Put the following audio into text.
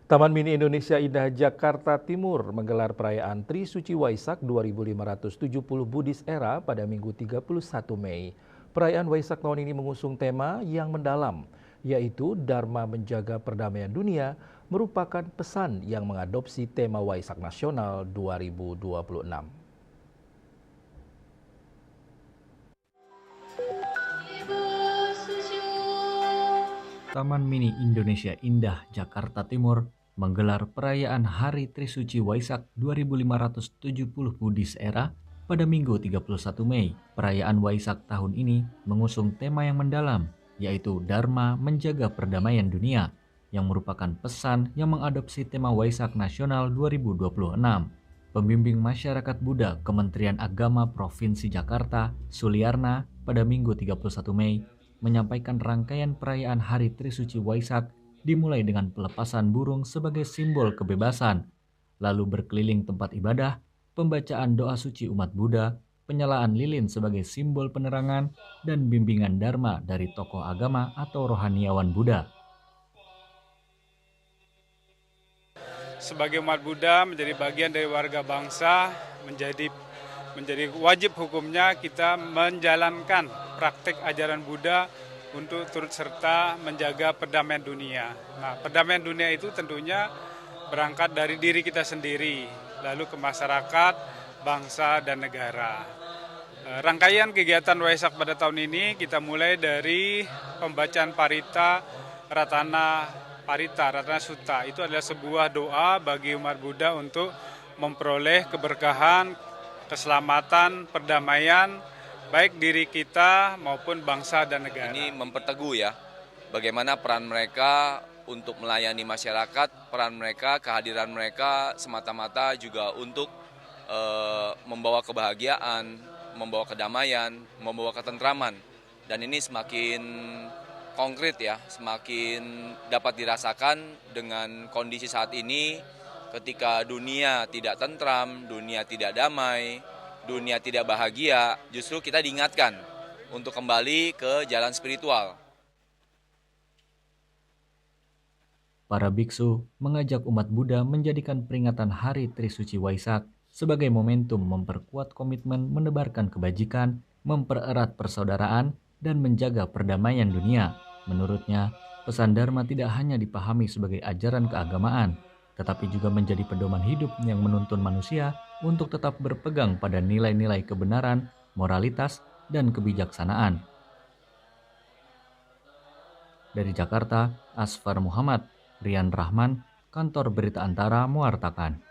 Taman Mini Indonesia Indah Jakarta Timur menggelar perayaan Trisuci Waisak 2570 Buddhist Era pada Minggu 31 Mei. Perayaan Waisak tahun ini mengusung tema yang mendalam, yaitu Dharma Menjaga Perdamaian Dunia, merupakan pesan yang mengadopsi tema Waisak Nasional 2026. Taman Mini Indonesia Indah Jakarta Timur menggelar perayaan Hari Trisuci Waisak 2570 Buddhist Era pada Minggu 31 Mei. Perayaan Waisak tahun ini mengusung tema yang mendalam, yaitu Dharma Menjaga Perdamaian Dunia, yang merupakan pesan yang mengadopsi tema Waisak Nasional 2026. Pembimbing Masyarakat Buddha Kementerian Agama Provinsi Jakarta, Suliarna, pada Minggu 31 Mei, menyampaikan rangkaian perayaan Hari Trisuci Waisak dimulai dengan pelepasan burung sebagai simbol kebebasan, lalu berkeliling tempat ibadah, pembacaan doa suci umat Buddha, penyalaan lilin sebagai simbol penerangan, dan bimbingan Dharma dari tokoh agama atau rohaniawan Buddha. Sebagai umat Buddha menjadi bagian dari warga bangsa, menjadi wajib hukumnya kita menjalankan praktik ajaran Buddha untuk turut serta menjaga perdamaian dunia. Nah, perdamaian dunia itu tentunya berangkat dari diri kita sendiri, lalu ke masyarakat, bangsa, dan negara. Rangkaian kegiatan Waisak pada tahun ini kita mulai dari pembacaan Parita Ratana Sutta. Itu adalah sebuah doa bagi umat Buddha untuk memperoleh keberkahan, keselamatan, perdamaian, baik diri kita maupun bangsa dan negara. Ini memperteguh ya, bagaimana peran mereka untuk melayani masyarakat, peran mereka, kehadiran mereka semata-mata juga untuk membawa kebahagiaan, membawa kedamaian, membawa ketentraman. Dan ini semakin konkret ya, semakin dapat dirasakan dengan kondisi saat ini ketika dunia tidak tentram, dunia tidak damai, dunia tidak bahagia, justru kita diingatkan untuk kembali ke jalan spiritual. Para biksu mengajak umat Buddha menjadikan peringatan Hari Trisuci Waisak sebagai momentum memperkuat komitmen menebarkan kebajikan, mempererat persaudaraan, dan menjaga perdamaian dunia. Menurutnya, pesan Dharma tidak hanya dipahami sebagai ajaran keagamaan, tetapi juga menjadi pedoman hidup yang menuntun manusia untuk tetap berpegang pada nilai-nilai kebenaran, moralitas, dan kebijaksanaan. Dari Jakarta, Asfar Muhammad, Rian Rahman, Kantor Berita Antara mewartakan.